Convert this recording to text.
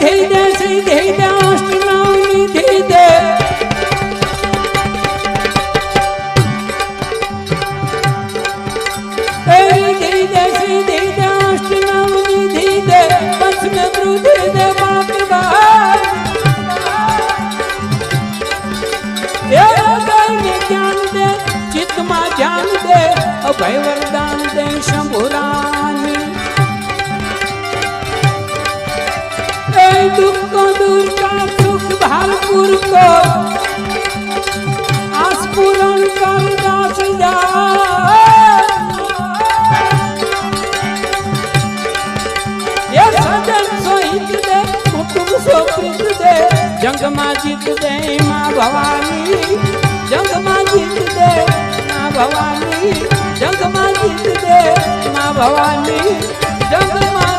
વિધિ દે સિદ્ધિ દે અષ્ટનામ વિધિ દે વિધિ દે સિદ્ધિ દે અષ્ટનામ વિધિ દે પંચમ વૃદ્ધિ દે બાપ બાપ જ્ઞાન દે ચિત્તમાં ધ્યાન દે અભય વરદાન દે શંભુરાની दुख को दूर का सुख भालपुर को आस्पुरन कर दास ये सजन सोहित दे कुटुंब सोकृत दे जंग मां जीत दे मां भवानी जंग मां जीत दे मां भवानी जंग मां जीत दे मां भवानी जंग मां